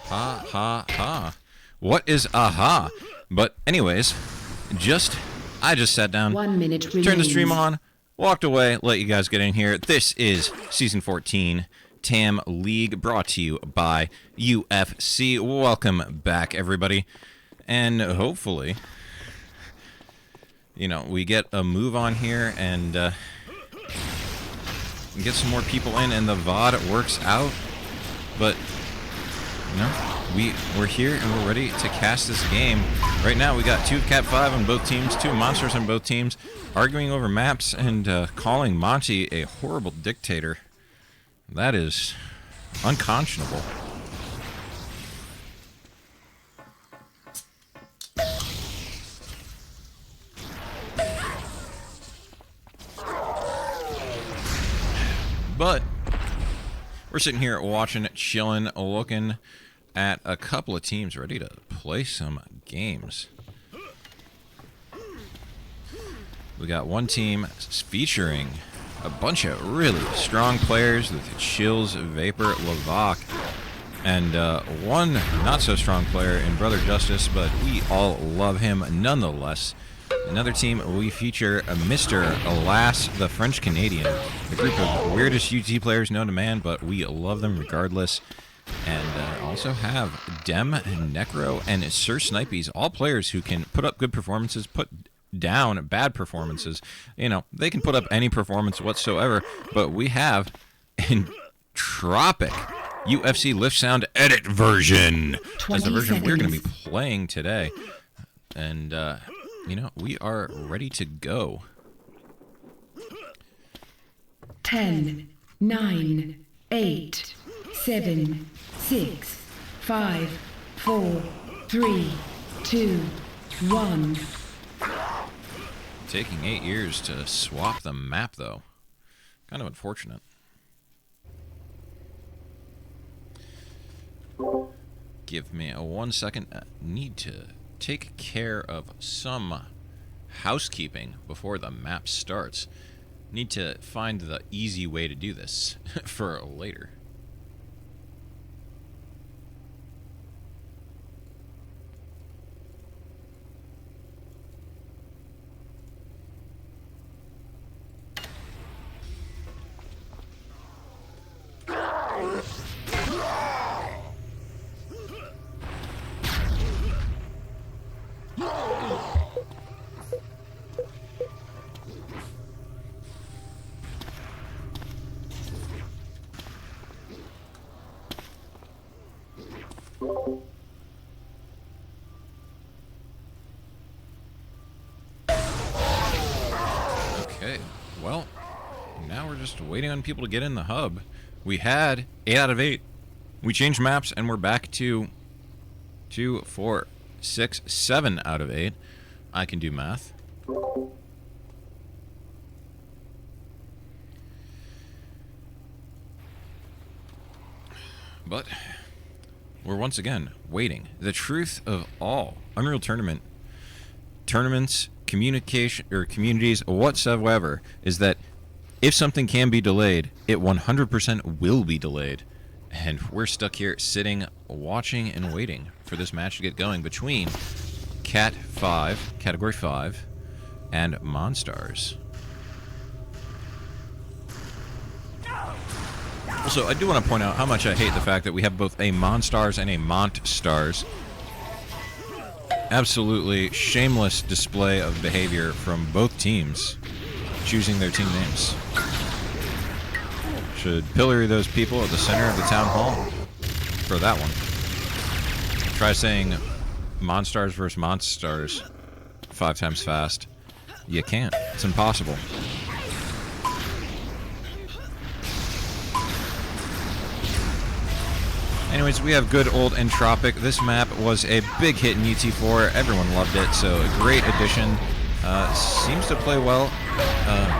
Ha ha ha. What is aha? But anyways, I just sat down, 1 minute turned the stream on, walked away, let you guys get in here. This is Season 14, TAM League, brought to you by UFC. Welcome back, everybody. And hopefully, you know, we get a move on here and get some more people in and the VOD works out. But, you know, we're here and we're ready to cast this game. Right now we got two CAT5 on both teams, two monsters on both teams, arguing over maps and calling Monty a horrible dictator. That is unconscionable. But we're sitting here watching, chilling, looking at a couple of teams ready to play some games. We got one team featuring a bunch of really strong players with Chills, Vapor, Lavok, and one not so strong player in Brother Justice, but we all love him nonetheless. Another team, we feature a Mr. Alas, the French Canadian, a group of weirdest UT players known to man, but we love them regardless. And also have Dem, Necro, and Sir Snipes, all players who can put up good performances, put down bad performances. You know, they can put up any performance whatsoever, but we have Entropic UFC Lift Sound Edit version. That's the version we're going to be playing today. And, you know, we are ready to go. 10, 9, 8, 7, 6, 5, 4, 3, 2, 1. Taking 8 years to swap the map, though. Kind of unfortunate. Give me a 1 second. I need to take care of some housekeeping before the map starts. Need to find the easy way to do this for later. Okay, well, now we're just waiting on people to get in the hub. We had 8 out of 8. We changed maps and we're back to 2, 4, 6, 7 out of 8. I can do math. But we're once again waiting. The truth of all Unreal tournaments, communication, or communities whatsoever is that if something can be delayed, it 100% will be delayed. And we're stuck here sitting, watching, and waiting for this match to get going between CAT5, Category 5, and Monstars. Also, I do want to point out how much I hate the fact that we have both a Monstars and a Montstars. Absolutely shameless display of behavior from both teams choosing their team names. Should pillory those people at the center of the town hall for that one. Try saying Monstars versus Monstars 5 times fast. You can't. It's impossible. Anyways, we have good old Entropic. This map was a big hit in UT4. Everyone loved it, so a great addition. Seems to play well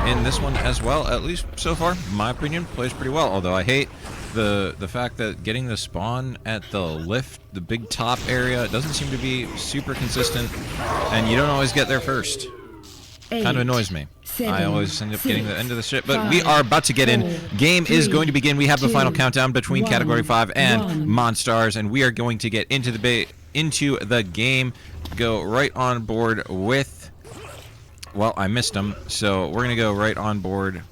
in this one as well, at least so far. In my opinion, plays pretty well, although I hate the fact that getting the spawn at the lift, the big top area, doesn't seem to be super consistent, and you don't always get there first. Kind of annoys me. 7, I always end up getting the 6, end of the shit, but 5, we are about to get in. 4, Game is 3, going to begin. We have the final 2, countdown between 1, Category 5 and 1. Monstars, and we are going to get into the game. Go right on board with... Well, I missed him, so we're going to go right on board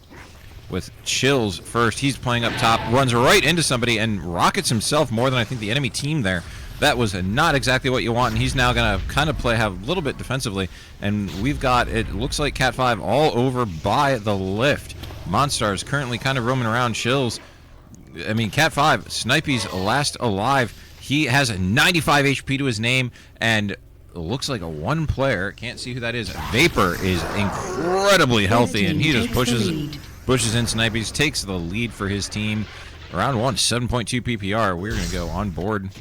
with Chills first. He's playing up top, runs right into somebody, and rockets himself more than I think the enemy team there. That was not exactly what you want, and he's now going to kind of have a little bit defensively. And we've got, it looks like CAT5 all over by the lift. Monstars currently kind of roaming around. Chills, I mean, CAT5, Snipey's last alive. He has a 95 HP to his name, and looks like a one player. Can't see who that is. Vapor is incredibly healthy, and he just pushes in Snipey's, takes the lead for his team. Round 1, 7.2 PPR. We're going to go on board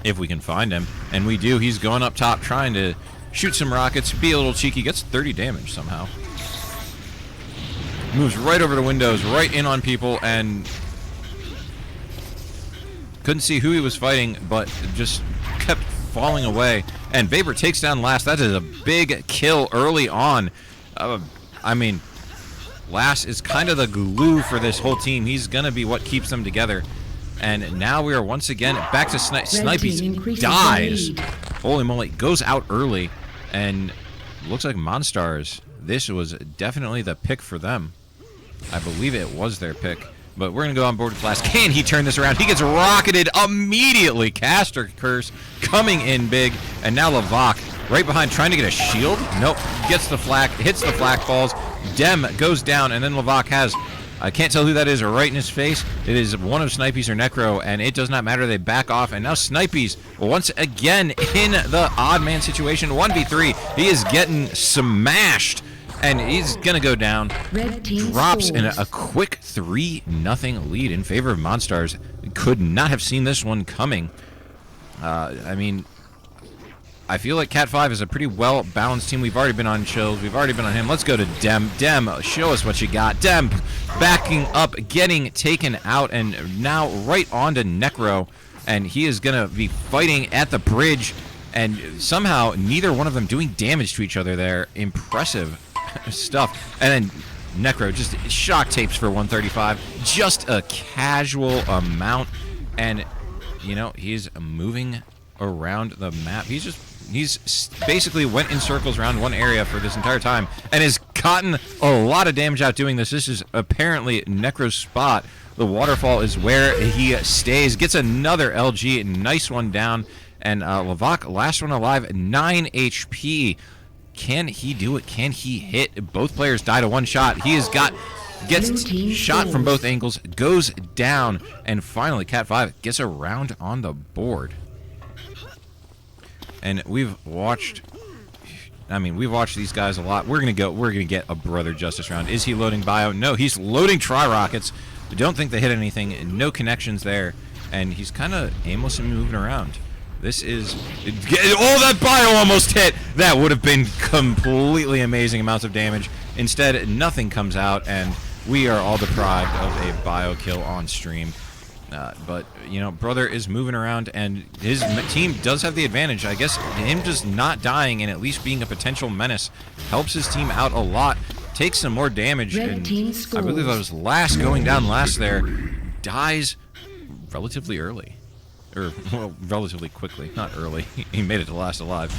if we can find him. And we do. He's going up top trying to shoot some rockets, be a little cheeky, gets 30 damage somehow. Moves right over the windows, right in on people, and couldn't see who he was fighting, but just kept falling away. And Vapor takes down Last. That is a big kill early on. I mean, Last is kind of the glue for this whole team. He's going to be what keeps them together. And now we are once again back to Snipey. Dies. Holy moly. Goes out early. And looks like Monstars. This was definitely the pick for them. I believe it was their pick. But we're going to go on board with Last. Can he turn this around? He gets rocketed immediately. Caster Curse coming in big. And now Levac right behind trying to get a shield. Nope. Gets the flak. Hits the flak balls. Dem goes down. And then Levac has... I can't tell who that is right in his face. It is one of Snipey's or Necro, and it does not matter. They back off, and now Snipey's once again in the odd man situation. 1v3. He is getting smashed, and he's going to go down. Drops in a quick 3-0 lead in favor of Monstars. Could not have seen this one coming. I mean... I feel like CAT5 is a pretty well-balanced team. We've already been on Chills. We've already been on him. Let's go to Dem. Dem, show us what you got. Dem backing up, getting taken out, and now right on to Necro. And he is going to be fighting at the bridge. And somehow, neither one of them doing damage to each other there. Impressive stuff. And then Necro, just shock tapes for 135. Just a casual amount. And, you know, he's moving around the map. He's basically went in circles around one area for this entire time and has gotten a lot of damage out doing this. This is apparently Necro's spot. The waterfall is where he stays. Gets another LG. Nice one down. And Levac, last one alive, 9 HP. Can he do it? Can he hit? Both players die to one shot. He has gets shot from both angles, goes down, and finally CAT5 gets a round on the board. And we've watched these guys a lot. We're gonna get a Brother Justice round. Is he loading bio? No, he's loading tri-rockets. I don't think they hit anything. No connections there. And he's kind of aimlessly moving around. This is... Oh, that bio almost hit! That would have been completely amazing amounts of damage. Instead, nothing comes out, and we are all deprived of a bio kill on stream. But, you know, Brother is moving around, and his team does have the advantage. I guess him just not dying and at least being a potential menace helps his team out a lot. Takes some more damage, and I believe that was Last going down last there. Dies relatively early. Or, well, relatively quickly. Not early. He made it to last alive.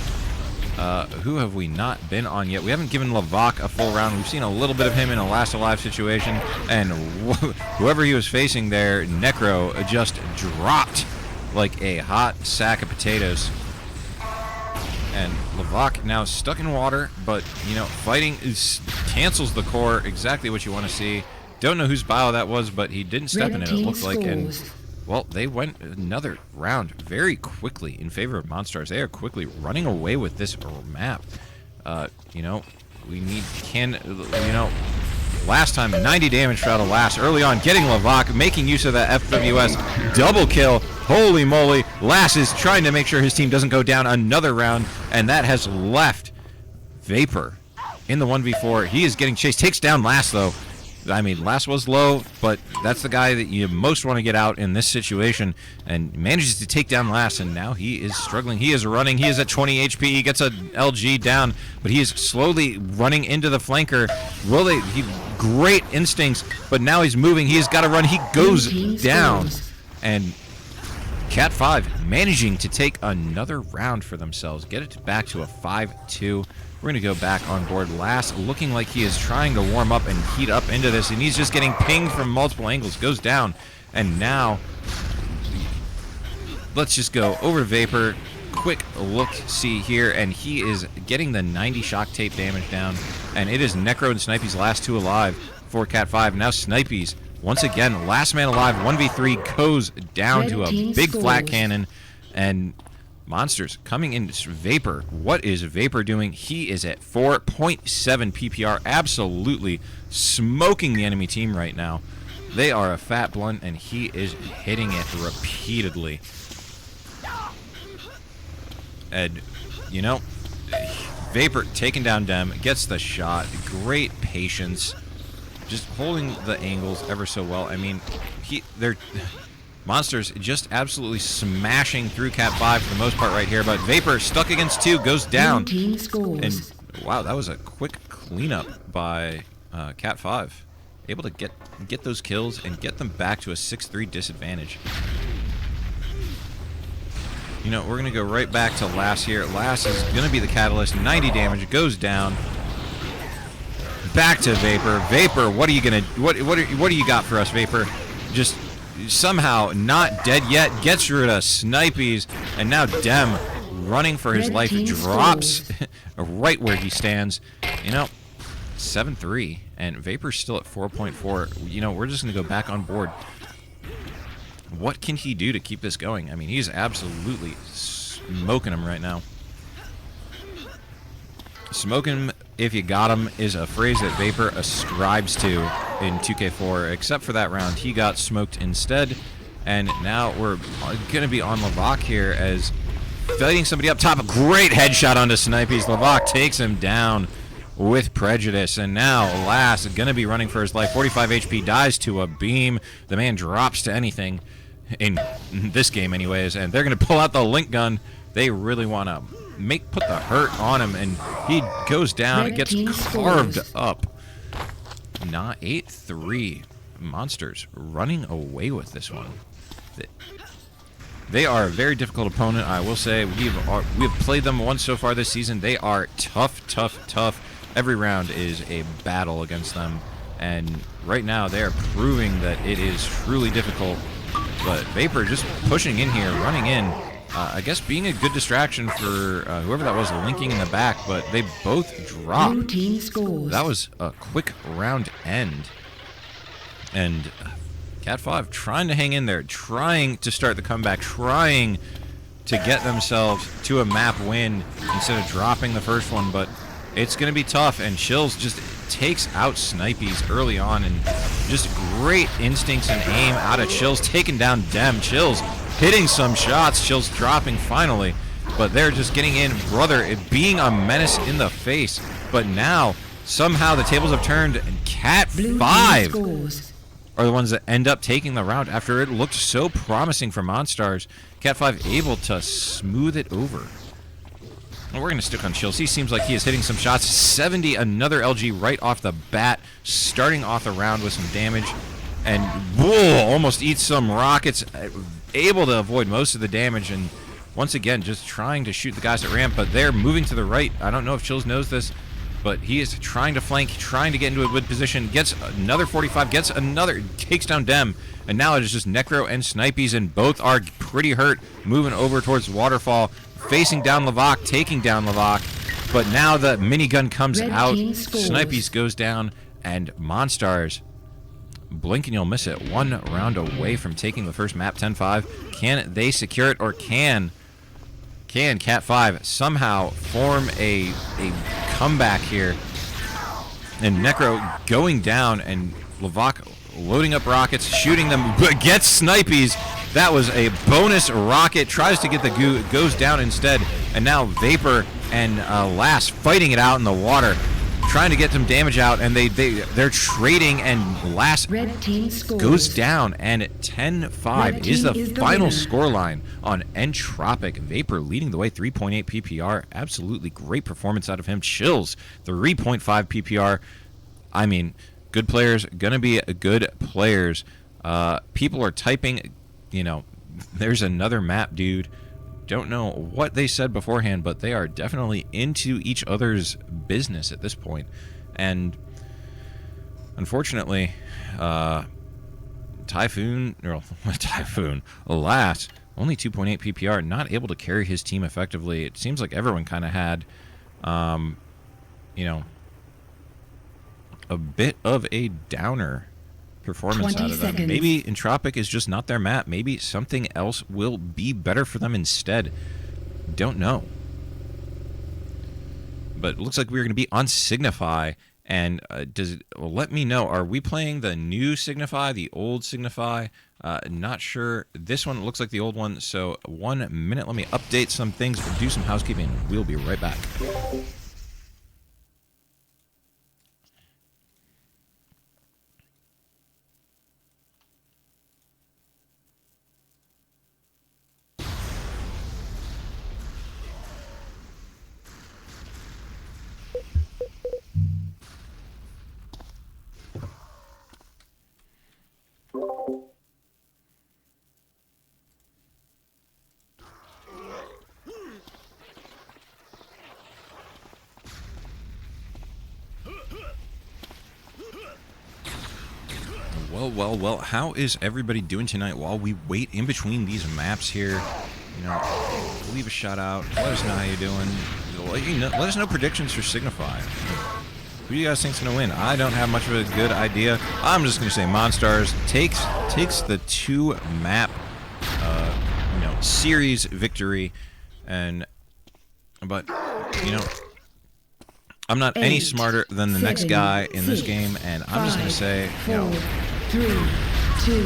Who have we not been on yet? We haven't given Levac a full round. We've seen a little bit of him in a last alive situation, and whoever he was facing there, Necro, just dropped like a hot sack of potatoes. And Levac now stuck in water, but, you know, fighting cancels the core, exactly what you want to see. Don't know whose bio that was, but he didn't step in it, it looked like, and... Well, they went another round very quickly in favor of Monstars. They are quickly running away with this map. You know, we need... last time, 90 damage for out of Last. Early on, getting Levac, making use of that FWS. Double kill. Holy moly. Last is trying to make sure his team doesn't go down another round, and that has left Vapor in the 1v4. He is getting chased. Takes down Last, though. I mean, Last was low, but that's the guy that you most want to get out in this situation, and manages to take down Last, and now he is struggling. He is running. He is at 20 HP. He gets a LG down, but he is slowly running into the flanker. Great instincts, but now he's moving. He's got to run. He goes down, and CAT5 managing to take another round for themselves, get it back to a 5-2. We're going to go back on board. Last looking like he is trying to warm up and heat up into this, and he's just getting pinged from multiple angles. Goes down, and now let's just go over to Vapor. Quick look-see here, and he is getting the 90 shock tape damage down, and it is Necro and Snipey's last two alive for CAT5. Now Snipey's, once again, last man alive, 1v3, goes down to a big flat cannon, and Monsters coming in. Vapor. What is Vapor doing? He is at 4.7 PPR. Absolutely smoking the enemy team right now. They are a fat blunt, and he is hitting it repeatedly. And, you know, Vapor taking down Dem, gets the shot. Great patience. Just holding the angles ever so well. I mean, they're... Monsters just absolutely smashing through CAT5 for the most part right here, but Vapor stuck against two, goes down. And wow, that was a quick cleanup by CAT5. Able to get those kills and get them back to a 6-3 disadvantage. You know, we're going to go right back to Last here. Last is going to be the catalyst. 90 damage, goes down. Back to Vapor. Vapor, what are you going to... What do you got for us, Vapor? Just... somehow not dead yet, gets rid of Snipies, and now Dem running for his life drops right where he stands. You know, 7-3, and Vapor's still at 4.4. You know, we're just going to go back on board. What can he do to keep this going? I mean, he's absolutely smoking him right now. Smoking him if you got him is a phrase that Vapor ascribes to in 2K4, except for that round. He got smoked instead, and now we're going to be on Lavak here as fighting somebody up top. A great headshot onto Snipies. Lavak takes him down with prejudice, and now Last going to be running for his life. 45 HP, dies to a beam. The man drops to anything in this game anyways, and they're going to pull out the link gun. They really want to put the hurt on him, and he goes down and gets carved up. Not 8-3. Monsters running away with this one. They are a very difficult opponent, I will say. We've played them once so far this season. They are tough, tough, tough. Every round is a battle against them, and right now they are proving that it is truly difficult. But Vapor just pushing in here, running in. I guess being a good distraction for whoever that was linking in the back, but they both dropped. That was a quick round end. And CAT5 trying to hang in there, trying to start the comeback, trying to get themselves to a map win instead of dropping the first one, but it's going to be tough, and Chills just takes out Snipies early on, and just great instincts and aim out of Chills, taking down Dem. Chills hitting some shots, Chills dropping finally, but they're just getting in. Brother, it being a menace in the face, but now somehow the tables have turned, and CAT5 are the ones that end up taking the round after it looked so promising for Monstars. CAT5 able to smooth it over. Well, we're going to stick on Chills. He seems like he is hitting some shots. 70, another LG right off the bat, starting off the round with some damage. And whoa, almost eats some rockets. Able to avoid most of the damage, and once again just trying to shoot the guys at ramp, but they're moving to the right. I don't know if Chills knows this, but he is trying to flank, trying to get into a good position. Gets another 45, gets another, takes down Dem, and now it is just Necro and Snipies, and both are pretty hurt, moving over towards Waterfall, facing down Lavak, taking down Lavak, but now the minigun comes out. Snipies goes down, and Monstars, blink and you'll miss it. One round away from taking the first map, 10-5. Can they secure it, or can CAT5 somehow form a comeback here? And Necro going down, and Lavak loading up rockets, shooting them, but gets Snipies. That was a bonus rocket, tries to get the goo, goes down instead, and now Vapor and Last fighting it out in the water, trying to get some damage out, and they're trading, and last Red team scores. goes down, and 10-5 is the final winner. scoreline on Entropic. Vapor leading the way, 3.8 PPR. Absolutely great performance out of him. Chills, 3.5 PPR. I mean, good players, gonna be good players. People are typing, there's another map, dude. Don't know what they said beforehand, but they are definitely into each other's business at this point. And unfortunately, Typhoon, alas, only 2.8 PPR, not able to carry his team effectively. It seems like everyone kind of had, a bit of a downer performance out of them. Seconds. Maybe Entropic is just not their map. Maybe something else will be better for them instead. Don't know. But it looks like we're going to be on Signify. And let me know, are we playing the new Signify, the old Signify? Not sure. This one looks like the old one. So 1 minute. Let me update some things, do some housekeeping. We'll be right back. Well, how is everybody doing tonight while we wait in between these maps here? Leave a shout out. Let us know how you're doing. Let us know predictions for Signify. Who do you guys think's going to win? I don't have much of a good idea. I'm just going to say MONST takes the 2-map, series victory. But, I'm not any smarter than the next guy in this game, and I'm just going to say, 4, 3, 2,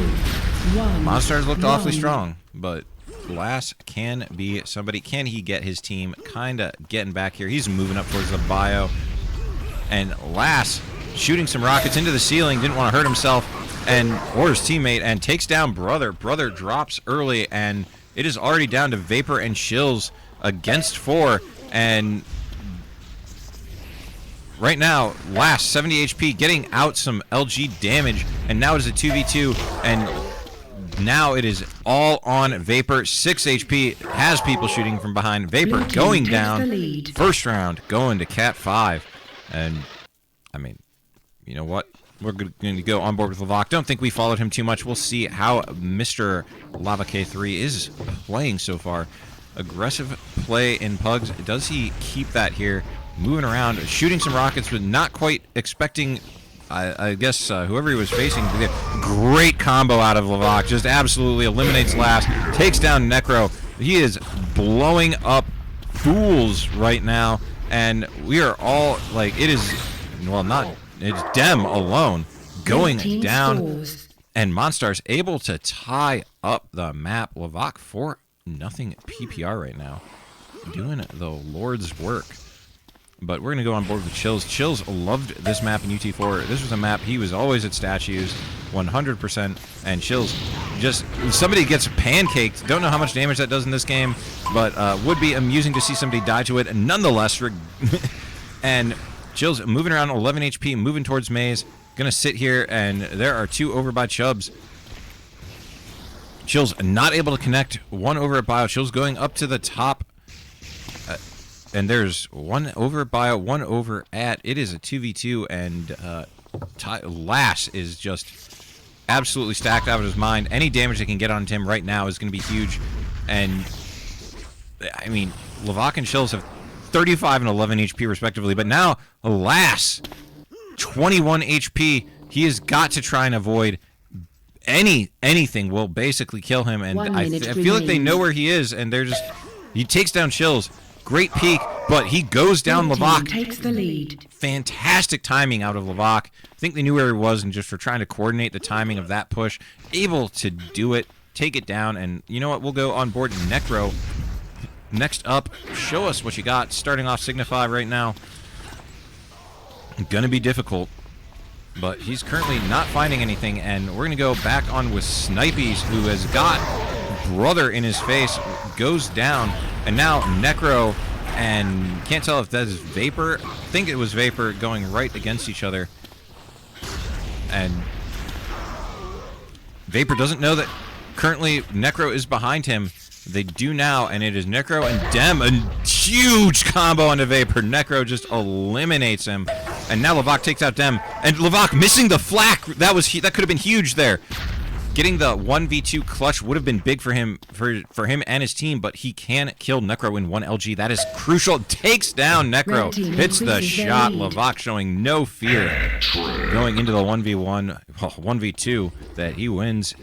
1. MONST looked awfully strong, but Lass can be somebody. Can he get his team kind of getting back here? He's moving up towards the bio. And Lass shooting some rockets into the ceiling, didn't want to hurt himself or his teammate, and takes down Brother. Brother drops early, and it is already down to Vapor and Chills against 4. And right now, Lass, 70 HP, getting out some LG damage, and now it is a 2v2, and now it is all on Vapor. 6 HP, has people shooting from behind. Vapor going down. First round going to CAT5. And, I mean, you know what? We're going to go on board with Lavak. Don't think we followed him too much. We'll see how Mr. Lava K3 is playing so far. Aggressive play in Pugs. Does he keep that here? Moving around, shooting some rockets, but not quite expecting, I guess, whoever he was facing. Great combo out of Lavak. Just absolutely eliminates Last. Takes down Necro. He is blowing up fools right now. And we are all, like, it is, well, not, it's Dem alone going down. Scores. And MONST able to tie up the map. Lavak 4-0 PPR right now. Doing the Lord's work. But we're going to go on board with Chills. Chills loved this map in UT4. This was a map he was always at statues, 100%. And Chills just, somebody gets pancaked. Don't know how much damage that does in this game, but would be amusing to see somebody die to it. Nonetheless, and Chills moving around 11 HP, moving towards Maze. Going to sit here, and there are 2 over by Chubbs. Chills not able to connect. 1 over at Bio. Chills going up to the top. And there's 1 over at Bio, 1 over at. It is a 2v2, and Lass is just absolutely stacked out of his mind. Any damage they can get on him right now is going to be huge. And, I mean, Lavak and Chills have 35 and 11 HP respectively. But now, Lass, 21 HP. He has got to try and avoid anything will basically kill him. And I feel like they know where he is, and they're just... He takes down Chills. Great peek, but he goes down Lavak. Takes the lead. Fantastic timing out of Lavak. I think they knew where he was, and just for trying to coordinate the timing of that push, able to do it, take it down, and you know what? We'll go on board Necro. Next up, show us what you got. Starting off Signify right now. Gonna be difficult, but he's currently not finding anything, and we're gonna go back on with Snipies, who has got Brother in his face, goes down, and now Necro, and can't tell if that is Vapor. I think it was Vapor going right against each other, and Vapor doesn't know that currently Necro is behind him. They do now, and it is Necro and Dem. A huge combo onto Vapor. Necro just eliminates him. And now Levac takes out Dem. And Levac missing the flak. That could have been huge there. Getting the 1v2 clutch would have been big for him and his team, but he can kill Necro in 1 LG. That is crucial. Takes down Necro. Hits the shot. Levac showing no fear. Going into the 1v1, 1v2 that he wins.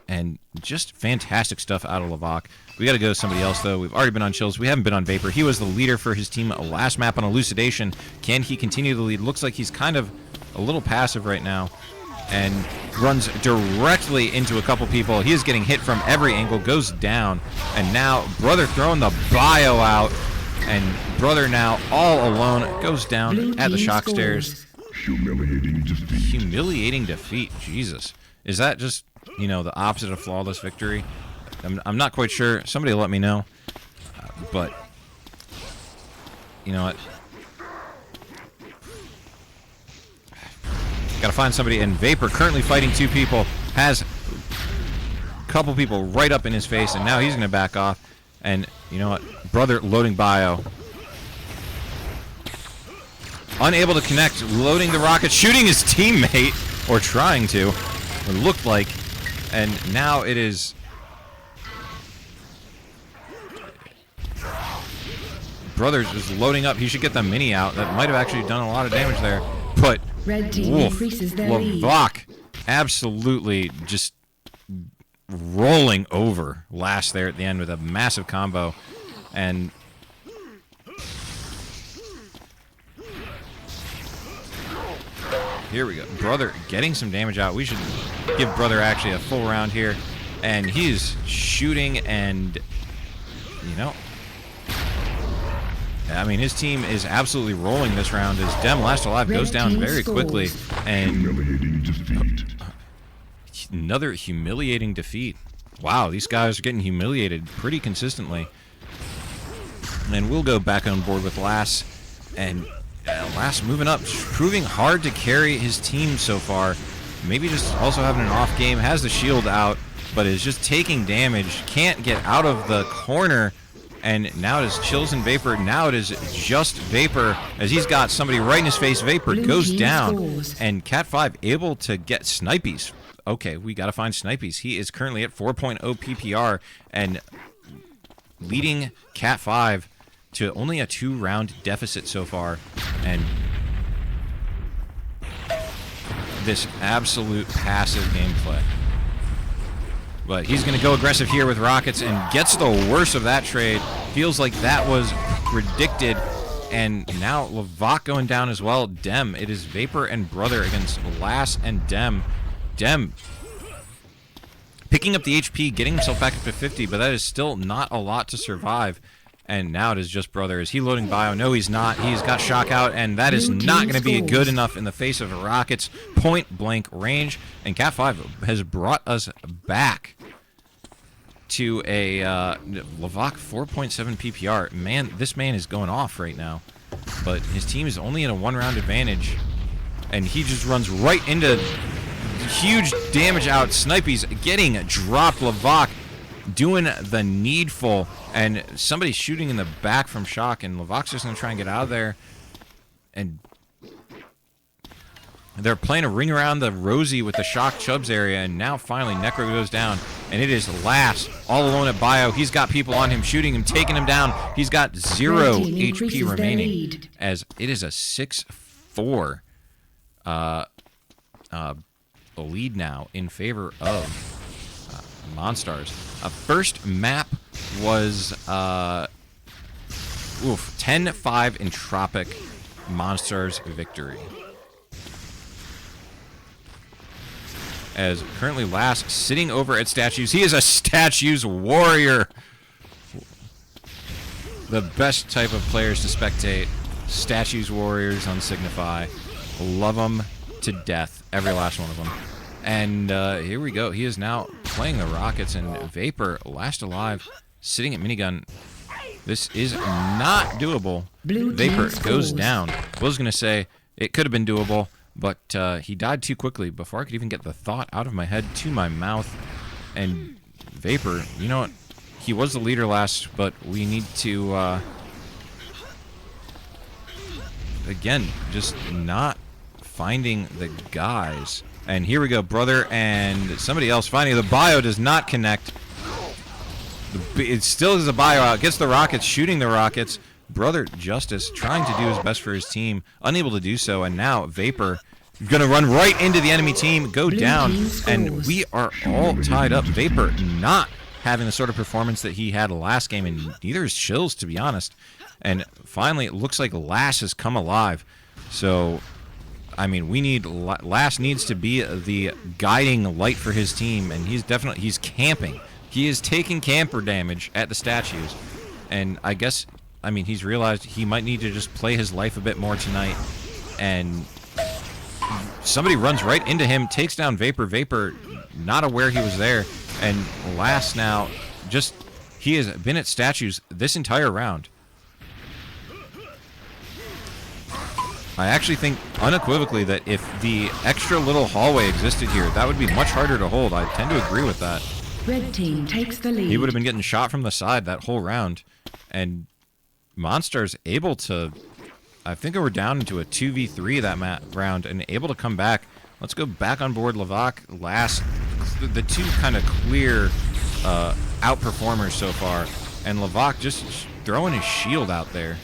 And just fantastic stuff out of Levac. We got to go to somebody else, though. We've already been on Chills. We haven't been on Vapor. He was the leader for his team last map on Elucidation. Can he continue the lead? Looks like he's kind of a little passive right now. And runs directly into a couple people. He is getting hit from every angle. Goes down. And now Brother throwing the bio out. And Brother now all alone goes down at the shock stairs. Humiliating defeat. Humiliating defeat. Jesus. Is that just, you know, the opposite of flawless victory? I'm not quite sure. Somebody let me know. But, you know what? Gotta find somebody. And Vapor, currently fighting 2 people, has a couple people right up in his face, and now he's gonna back off. And, you know what? Brother loading bio. Unable to connect, loading the rocket, shooting his teammate, or trying to, it looked like. And now it is... Brothers is loading up. He should get the mini out. That might have actually done a lot of damage there. But Red team increases their lead. Levac absolutely just rolling over last there at the end with a massive combo. And here we go. Brother getting some damage out. We should give Brother actually a full round here. And he's shooting, and, you know, I mean, his team is absolutely rolling this round as Dem Last Alive goes down very quickly. And Humiliating defeat. another humiliating defeat. Wow, these guys are getting humiliated pretty consistently. And we'll go back on board with Lass. And Lass moving up, proving hard to carry his team so far. Maybe just also having an off game. Has the shield out, but is just taking damage. Can't get out of the corner. And now it is Chills and Vapor. Now it is just Vapor, as he's got somebody right in his face. Vapor goes down. And CAT5 able to get Snipies. Okay, we got to find Snipies. He is currently at 4.0 PPR and leading CAT5 to only a 2-round deficit so far. And this absolute passive gameplay. But he's going to go aggressive here with rockets and gets the worst of that trade. Feels like that was predicted. And now Levac going down as well. Dem, it is Vapor and Brother against Lass and Dem. Dem picking up the HP, getting himself back up to 50, but that is still not a lot to survive. And now it is just Brother. Is he loading bio? No, he's not. He's got shock out, and that is not going to be good enough in the face of rockets. Point blank range. And CAT5 has brought us back to a Levac 4.7 PPR. Man, this man is going off right now. But his team is only in a 1-round advantage. And he just runs right into huge damage out. Snipies getting dropped. Levac doing the needful. And somebody's shooting in the back from shock. And Levac's just going to try and get out of there. And they're playing a ring around the Rosie with the shock Chubbs area, and now finally Necro goes down, and it is Lass all alone at bio. He's got people on him, shooting him, taking him down. He's got 0 HP remaining, as it is a 6-4 lead now in favor of Monstars. First map was 10-5 in Tropic, Monstars victory. As currently Lass sitting over at statues. He is a statues warrior. The best type of players to spectate. Statues warriors on Signify. Love them to death. Every last one of them. And here we go. He is now playing the Rockets, and Vapor, last alive, sitting at minigun. This is not doable. Vapor goes down. Was going to say it could have been doable, but he died too quickly before I could even get the thought out of my head to my mouth. And Vapor, you know what? He was the leader last, but we need to, again, just not finding the guys. And here we go, brother and somebody else finding the bio does not connect. It still is a bio out. Gets the Rockets, shooting the Rockets. Brother Justice trying to do his best for his team, unable to do so. And now Vapor gonna run right into the enemy team, go down, and we are all tied up. Vapor not having the sort of performance that he had last game, and neither is Chills, to be honest. And finally, it looks like Lass has come alive. So, I mean, we need Lass needs to be the guiding light for his team, and he's camping. He is taking camper damage at the statues, and I guess, I mean, he's realized he might need to just play his life a bit more tonight, and somebody runs right into him, takes down Vapor. Vapor not aware he was there, and Lass now just, he has been at statues this entire round. I actually think unequivocally that if the extra little hallway existed here, that would be much harder to hold. I tend to agree with that. Red team takes the lead. He would have been getting shot from the side that whole round. And Monster's able to, I think we're down into a 2v3 that round and able to come back. Let's go back on board Levac, Lass, the two kind of clear outperformers so far. And Levac just throwing his shield out there.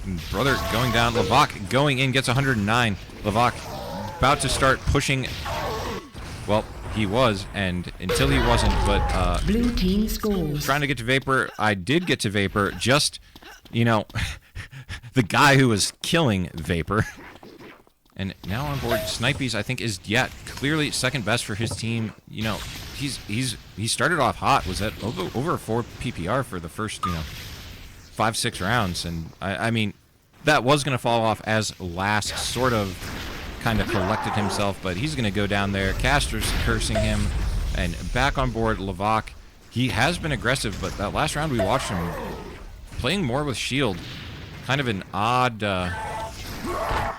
And brother going down, Levac going in, gets 109. Levac about to start pushing. Well, he was, and until he wasn't, but Blue team scores. Trying to get to Vapor. I did get to Vapor, just, you know, the guy who was killing Vapor. And now on board, Snipies, I think, is yet clearly second best for his team. You know, he started off hot, was at over a 4 PPR for the first, you know, 5-6 rounds, and I mean, that was going to fall off as Lass sort of kind of collected himself, but he's going to go down there. Caster's cursing him, and back on board Levac. He has been aggressive, but that last round we watched him playing more with shield. Kind of an odd, I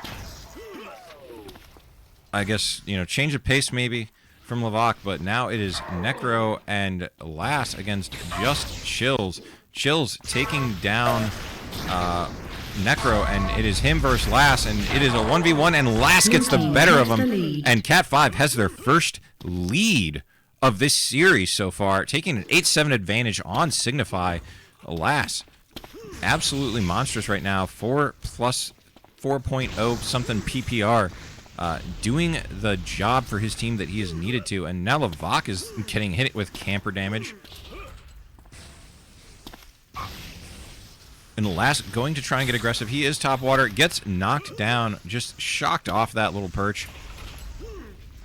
guess, you know, change of pace maybe from Levac, but now it is Necro and Lass against just Chills. Chills taking down Necro, and it is him versus Lass, and it is a 1v1, and Lass gets the better of him, and CAT5 has their first lead of this series so far, taking an 8-7 advantage on Signify. Lass, absolutely monstrous right now, 4 plus 4.0 something PPR, doing the job for his team that he has needed to, and now Levac is getting hit with camper damage. And Lass going to try and get aggressive. He is top water, gets knocked down, just shocked off that little perch.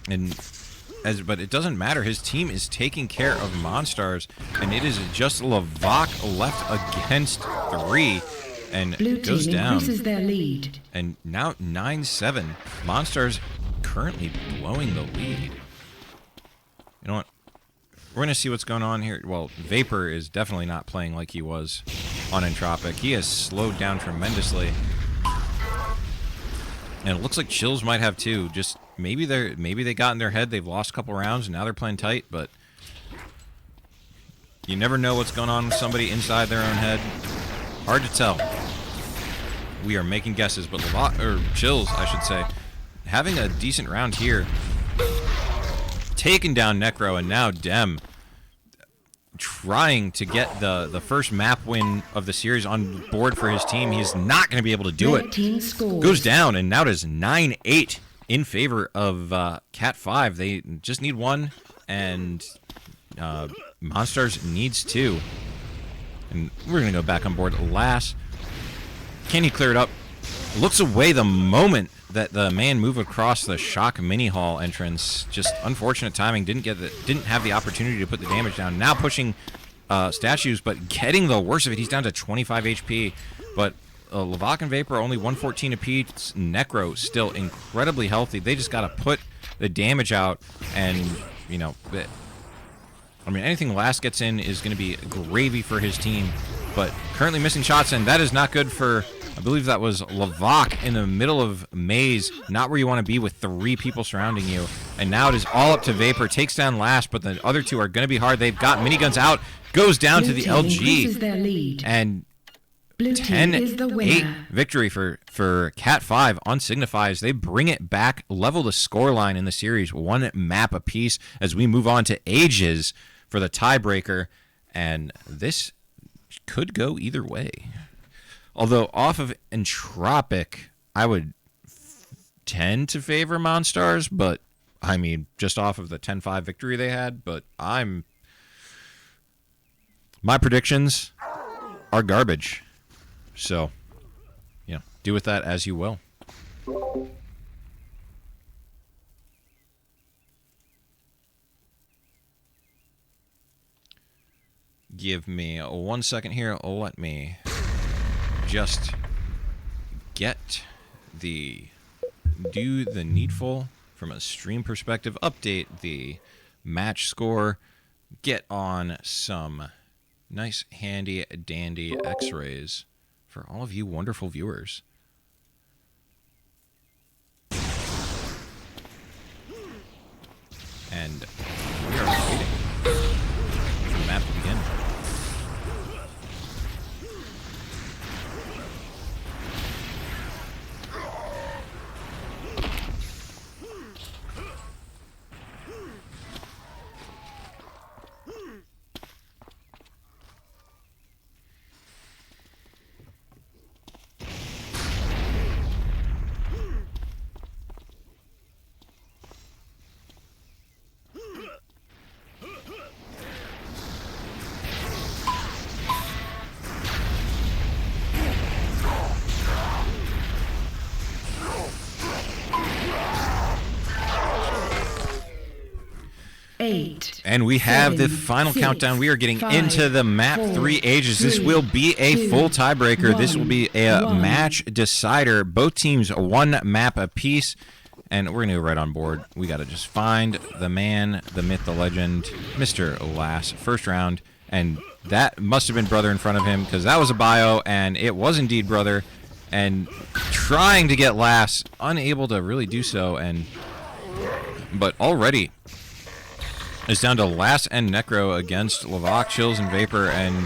But it doesn't matter. His team is taking care of Monstars, and it is just Levac left against 3, and Blue goes team down. increases their lead. And now 9-7. Monstars currently blowing the lead. You know what? We're going to see what's going on here. Well, Vapor is definitely not playing like he was on Entropic. He has slowed down tremendously. And it looks like Chills might have too. Just maybe they got in their head. They've lost a couple rounds and now they're playing tight, but you never know what's going on with somebody inside their own head. Hard to tell. We are making guesses, but Chills, I should say, having a decent round here. Taking down Necro, and now Dem trying to get the first map win of the series on board for his team. He's not going to be able to do it. Goes down, and now it is 9-8 in favor of CAT5. They just need 1, and Monstars needs 2. And we're going to go back on board. Lass, can he clear it up? Looks away the moment that the man moved across the shock mini hall entrance. Just unfortunate timing. Didn't have the opportunity to put the damage down. Now pushing statues, but getting the worst of it. He's down to 25 HP. But Levac and Vapor only 114 apiece. Necro still incredibly healthy. They just got to put the damage out, and, you know, I mean, anything Last gets in is going to be gravy for his team, but currently missing shots, and that is not good for, I believe that was Levac in the middle of maze, not where you want to be with 3 people surrounding you. And now it is all up to Vapor, takes down Last, but the other 2 are going to be hard. They've got miniguns out, goes down to the LG, and 10-8 victory for CAT5 on Signifies. They bring it back, level the scoreline in the series, 1 map apiece as we move on to Ages for the tiebreaker, and this could go either way. Although off of Entropic, I would tend to favor Monstars, but I mean, just off of the 10-5 victory they had, but my predictions are garbage. So, you know, do with that as you will. Give me 1 second here. Let me just do the needful from a stream perspective, update the match score, get on some nice handy dandy x-rays for all of you wonderful viewers. And we are waiting for the map to begin. And we have the final countdown. We are getting into the map 3 Ages. This will be a full tiebreaker. This will be a match decider. Both teams 1 map apiece. And we're going to go right on board. We got to just find the man, the myth, the legend, Mr. Last. First round. And that must have been Brother in front of him, because that was a bio, and it was indeed Brother. And trying to get Last, unable to really do so. But already it's down to Last and Necro against Levac, Chills, and Vapor, and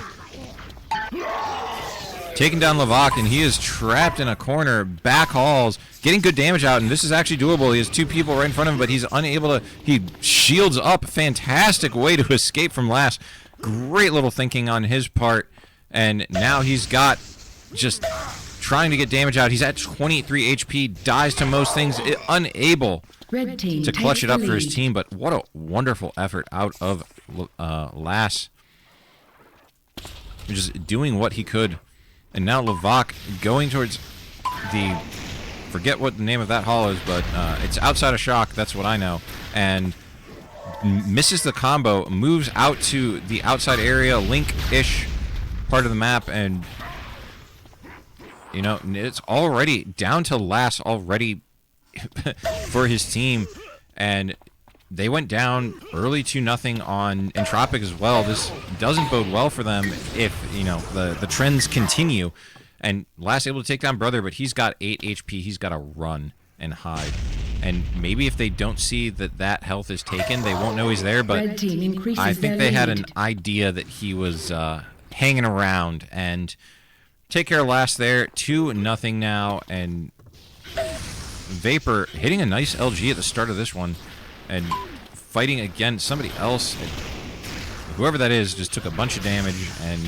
taking down Levac, and he is trapped in a corner, back hauls, getting good damage out, and this is actually doable. He has 2 people right in front of him, but he's unable to, he shields up. Fantastic way to escape from Last. Great little thinking on his part, and now he's got just trying to get damage out. He's at 23 HP, dies to most things, unable to clutch it up for his team, but what a wonderful effort out of Last. Just doing what he could. And now Levac going towards the, forget what the name of that hall is, but it's outside of shock, that's what I know. And misses the combo, moves out to the outside area, Link-ish part of the map, and you know, it's already down to Last already for his team, and they went down early 2-0 on Entropic as well. This doesn't bode well for them if, you know, the trends continue. And Last able to take down Brother, but he's got 8 HP. He's got to run and hide. And maybe if they don't see that health is taken, they won't know he's there, but I think they had an idea that he was hanging around. And take care of Last there, 2-0 now, and Vapor hitting a nice LG at the start of this one and fighting against somebody else. Whoever that is just took a bunch of damage, and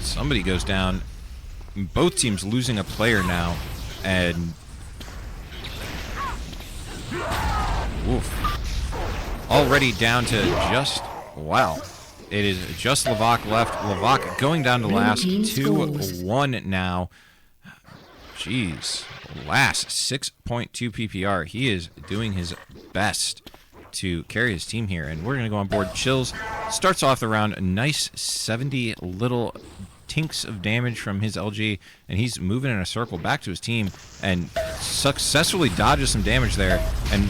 somebody goes down. Both teams losing a player now, and oof, already down to just, wow. It is just Levac left. Levac going down to Last, 2-1 now. Jeez. Last, 6.2 PPR. He is doing his best to carry his team here. And we're going to go on board. Chills starts off the round. A nice 70 little tinks of damage from his LG, and he's moving in a circle back to his team and successfully dodges some damage there. And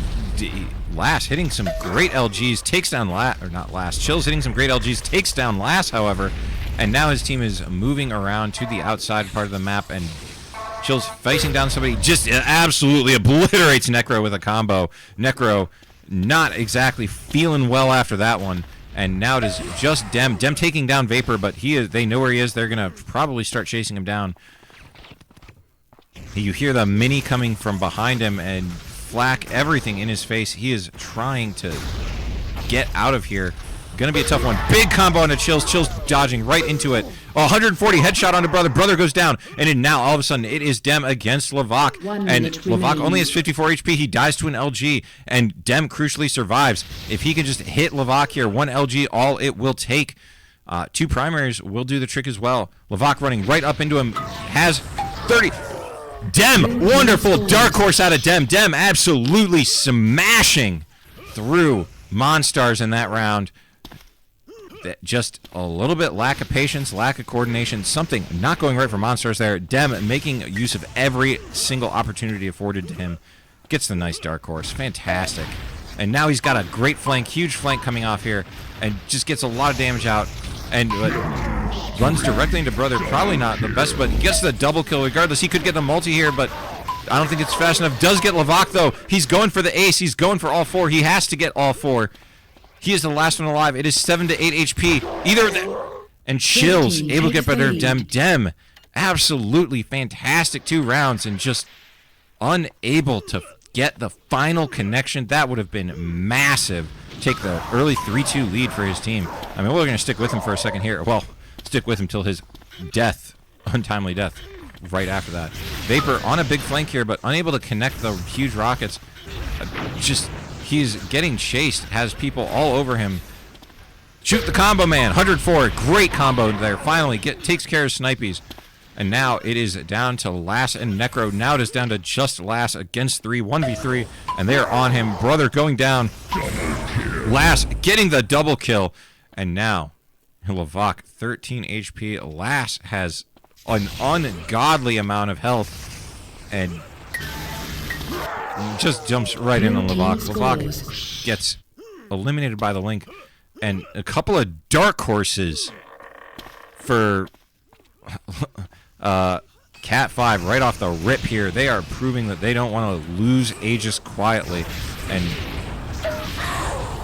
Lass hitting some great LGs, takes down Chill's hitting some great LGs, takes down Lass, however, and now his team is moving around to the outside part of the map, and Chill's facing down somebody, just absolutely obliterates Necro with a combo. Necro not exactly feeling well after that one, and now it is just Dem. Dem taking down Vapor, but they know where he is. They're going to probably start chasing him down. You hear the mini coming from behind him and flak everything in his face. He is trying to get out of here. Gonna be a tough one. Big combo onto Chills. Chills dodging right into it. 140 headshot onto Brother. Brother goes down. And then now, all of a sudden, it is Dem against Levac. And Levac only has 54 HP. He dies to an LG. And Dem crucially survives. If he can just hit Levac here, one LG, all it will take. Two primaries will do the trick as well. Levac running right up into him. Has 30... Dem! Wonderful Dark Horse out of Dem. Dem absolutely smashing through Monstars in that round. Just a little bit lack of patience, lack of coordination, something not going right for Monstars there. Dem making use of every single opportunity afforded to him. Gets the nice Dark Horse. Fantastic. And now he's got a great flank, huge flank coming off here, and just gets a lot of damage out. And runs directly into Brother. Probably not the best, but he gets the double kill regardless. He could get the multi here, but I don't think it's fast enough. Does get Levac, though. He's going for the ace. He's going for all four. He has to get all four. He is the last one alive. It is 7 to 8 HP. Either of them. And Chills able to get better. Dem absolutely fantastic 2 rounds and just unable to get the final connection. That would have been massive. Take the early 3-2 lead for his team. I mean, we're going to stick with him for a second here. Well, stick with him till his death, untimely death, right after that. Vapor on a big flank here, but unable to connect the huge rockets. He's getting chased, has people all over him. Shoot the combo, man. 104, great combo there. Finally takes care of Snipies. And now it is down to Lass and Necro. Now it is down to just Lass against 3, 1v3, and they are on him. Brother going down. Lass getting the double kill. And now, Levac, 13 HP. Lass has an ungodly amount of health and just jumps right in on Levac. Levac gets eliminated by the Link. And a couple of Dark Horses for CAT5 right off the rip here. They are proving that they don't want to lose Aegis quietly. And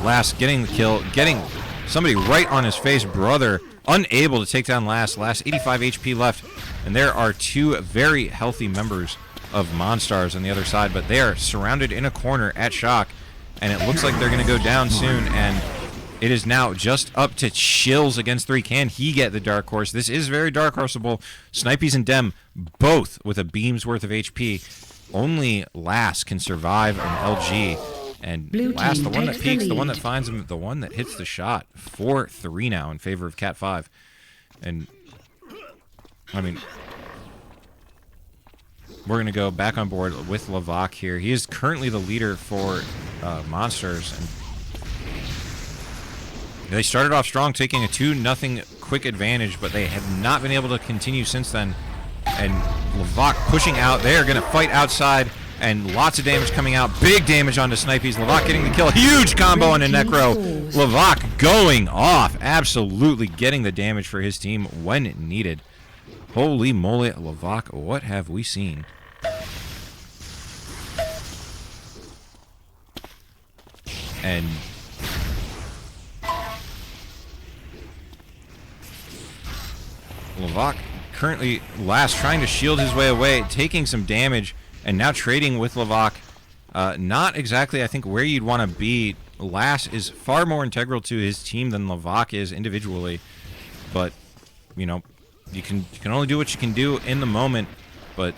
Lass getting the kill, getting somebody right on his face. Brother unable to take down Lass. Lass 85 HP left. And there are 2 very healthy members of Monstars on the other side, but they are surrounded in a corner at Shock. And it looks like they're going to go down soon. And it is now just up to Chills against 3. Can he get the Dark Horse? This is very Dark Horseable. Snipies and Dem, both with a beam's worth of HP. Only Lass can survive an LG. And Lass, the one that peaks, the one that finds him, the one that hits the shot. 4-3 now in favor of CAT5. And, I mean, we're going to go back on board with Levac here. He is currently the leader for Monsters. And they started off strong, taking a 2-0 quick advantage, but they have not been able to continue since then. And Levac pushing out. They are going to fight outside, and lots of damage coming out. Big damage onto Snipies. Levac getting the kill. Huge combo onto Necro. Levac going off. Absolutely getting the damage for his team when needed. Holy moly, Levac, what have we seen? And Levac currently last, trying to shield his way away, taking some damage, and now trading with Levac. Not exactly, I think, where you'd want to be. Lass is far more integral to his team than Levac is individually, but you know, you can only do what you can do in the moment. But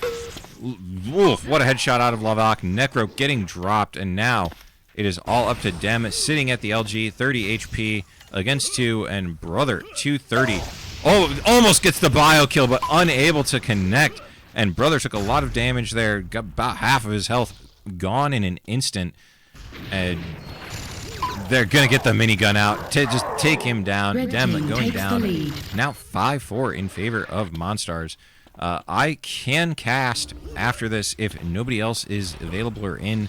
oof, what a headshot out of Levac. Necro getting dropped, and now it is all up to Dem, sitting at the LG, 30 HP against 2, and Brother 230. Oh, almost gets the bio kill, but unable to connect. And Brother took a lot of damage there. Got about half of his health gone in an instant. And they're going to get the minigun out. Just take him down. Red Dem team going takes down. the lead. Now 5-4 in favor of Monstars. I can cast after this if nobody else is available or in.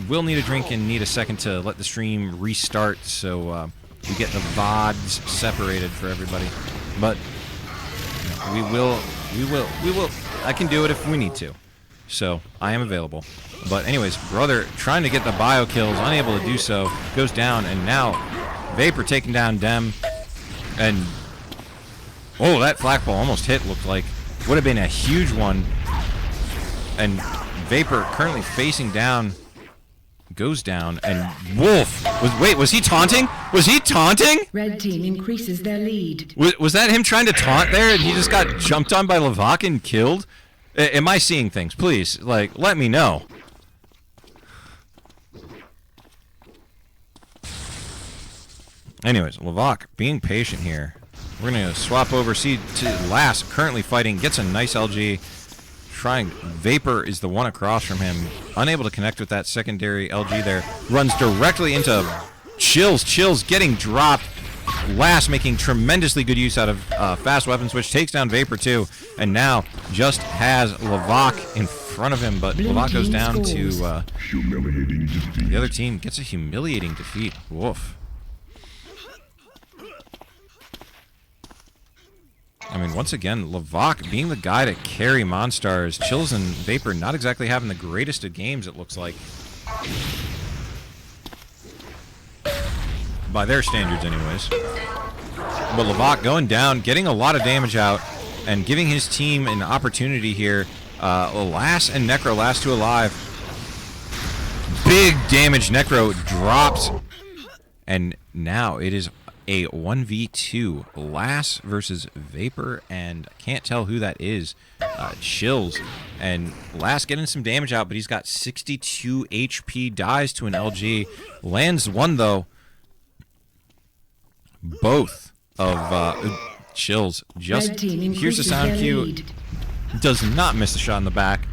We'll need a drink and need a second to let the stream restart, so we get the VODs separated for everybody. But we will. I can do it if we need to. So I am available. But anyways, brother trying to get the bio kills, unable to do so, goes down, and now Vapor taking down Dem, and oh, that flak ball almost hit. Looked like would have been a huge one. And Vapor currently facing down, goes down, and Wolf was he taunting? Was he taunting? Red team increases their lead. Was that him trying to taunt there, and he just got jumped on by Lavak and killed? Am I seeing things? Please, like, let me know. Anyways, Lavak being patient here. We're going to swap over. See to Lass currently fighting. Gets a nice LG. Trying. Vapor is the one across from him. Unable to connect with that secondary LG there. Runs directly into Chills. Chills getting dropped. Lass making tremendously good use out of fast weapon switch. Takes down Vapor too. And now just has Lavak in front of him. But Lavak goes down to Humiliating defeat. the other team. Gets a humiliating defeat. Woof. I mean, once again, Lavak being the guy to carry Monstars. Chills and Vapor not exactly having the greatest of games, it looks like. By their standards, anyways. But Lavak going down, getting a lot of damage out, and giving his team an opportunity here. Lass and Necro, last two alive. Big damage. Necro drops. And now it is a 1v2, Lass versus Vapor, and I can't tell who that is. Chills, and Lass getting some damage out, but he's got 62 HP, dies to an LG, lands one though. Both of Chills just, here's the sound cue, does not miss a shot in the back.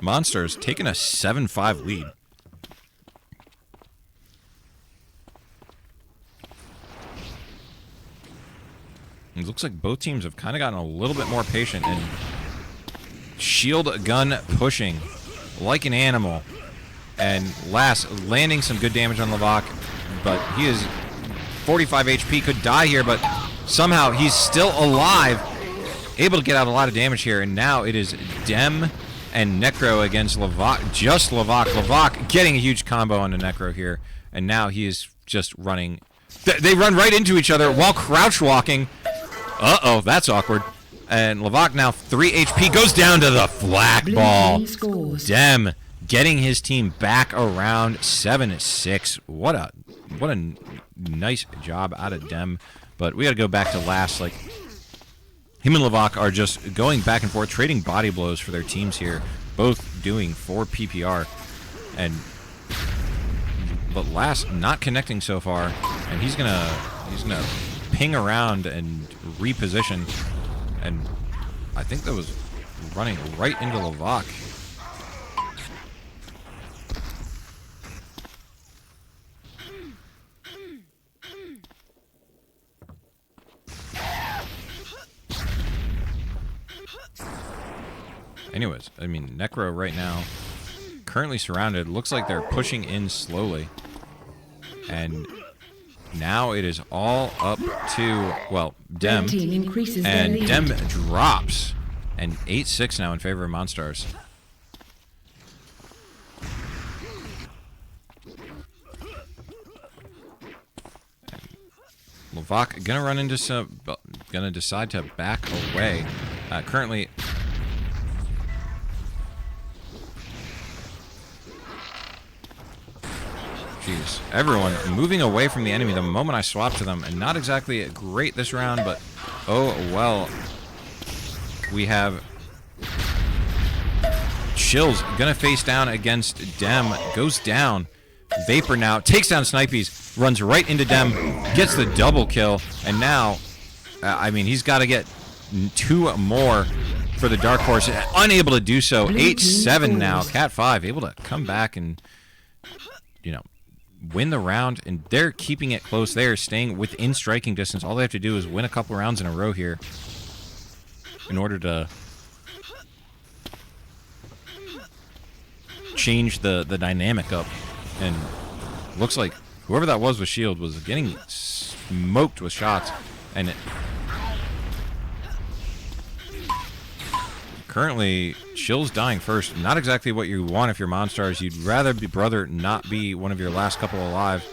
Monsters taking a 7-5 lead. It looks like both teams have kind of gotten a little bit more patient and shield gun pushing like an animal. And Lass landing some good damage on Lavak, but he is 45 HP, could die here, but somehow he's still alive, able to get out a lot of damage here. And now it is Dem and Necro against Lavak, just Lavak. Lavak getting a huge combo onto Necro here, and now he is just running. They run right into each other while crouch walking. Uh-oh, that's awkward. And Lavak now 3 HP, goes down to the flak ball. Dem getting his team back around 7-6. What a nice job out of Dem. But we got to go back to Lass. Like, him and Lavak are just going back and forth, trading body blows for their teams here. Both doing 4 PPR. But Lass not connecting so far, and he's gonna ping around and reposition, and I think that was running right into Lavak. Anyways, I mean, Necro right now currently surrounded. Looks like they're pushing in slowly, and now it is all up to, well, Dem, and Dem drops, and 8-6 now in favor of Monstars. Lavak gonna run into some, gonna decide to back away. Currently, jeez, everyone moving away from the enemy the moment I swap to them, and not exactly great this round, but oh well. We have Chills gonna face down against Dem, goes down. Vapor now takes down Snipies, runs right into Dem, gets the double kill, and now, I mean, he's got to get 2 more for the Dark Horse. Unable to do so. 8-7 now. CAT5 able to come back and win the round, and they're keeping it close. They're staying within striking distance. All they have to do is win a couple rounds in a row here in order to change the dynamic up. And looks like whoever that was with shield was getting smoked with shots, and currently Chill's dying first. Not exactly what you want if you're Monstars. You'd rather be brother not be one of your last couple alive.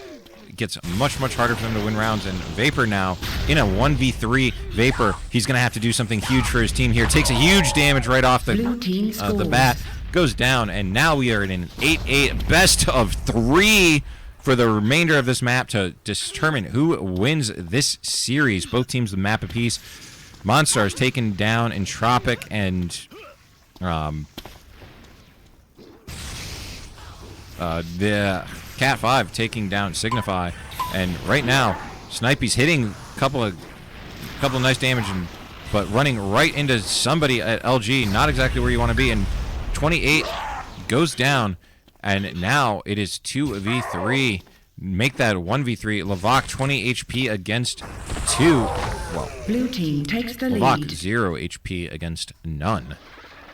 It gets much harder for them to win rounds, and Vapor now in a 1v3. Vapor, he's gonna have to do something huge for his team here. Takes a huge damage right off the bat, goes down, and now we are in an 8-8 best of 3 for the remainder of this map to determine who wins this series. Both teams the map apiece. Monstars taken down Entropic and the CAT5 taking down Signify. And right now, Snipey's hitting a couple of nice damage, but running right into somebody at LG. Not exactly where you want to be. And 28 goes down, and now it is 2v3. Make that 1v3. Levac 20 HP against 2. Well, Blue team takes the Levac lead. 0 HP against none.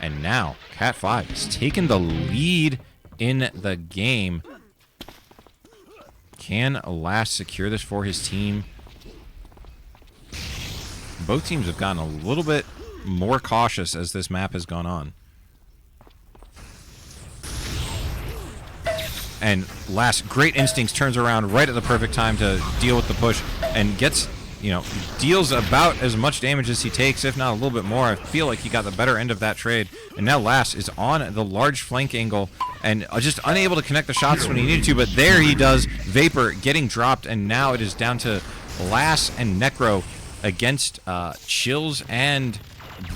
And now CAT5 has taken the lead in the game. Can Last secure this for his team? Both teams have gotten a little bit more cautious as this map has gone on. And Last, great instincts, turns around right at the perfect time to deal with the push and gets, deals about as much damage as he takes, if not a little bit more. I feel like he got the better end of that trade. And now Last is on the large flank angle and just unable to connect the shots when he needed to, but there he does. Vapor getting dropped, and now it is down to Last and Necro against Chills and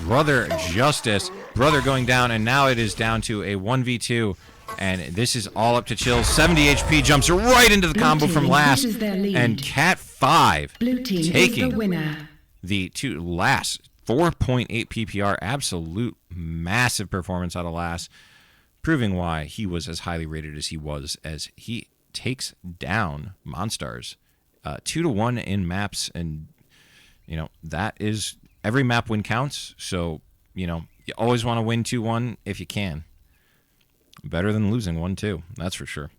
Brother Justice. Brother going down, and now it is down to a 1v2. And this is all up to Chills. 70 HP, jumps right into the combo from Last. And CAT5 taking the winner. The two Last. 4.8 PPR. Absolute massive performance out of Last. Proving why he was as highly rated as he was, as he takes down Monstars. 2-1 in maps. And, that is, every map win counts. So, you always want to win 2-1 if you can. Better than losing 1-2, that's for sure.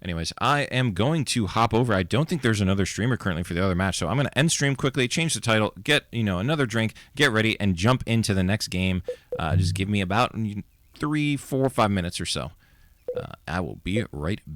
Anyways, I am going to hop over. I don't think there's another streamer currently for the other match, so I'm going to end stream quickly, change the title, get another drink, get ready, and jump into the next game. Just give me about 3, 4, 5 minutes or so. I will be right back.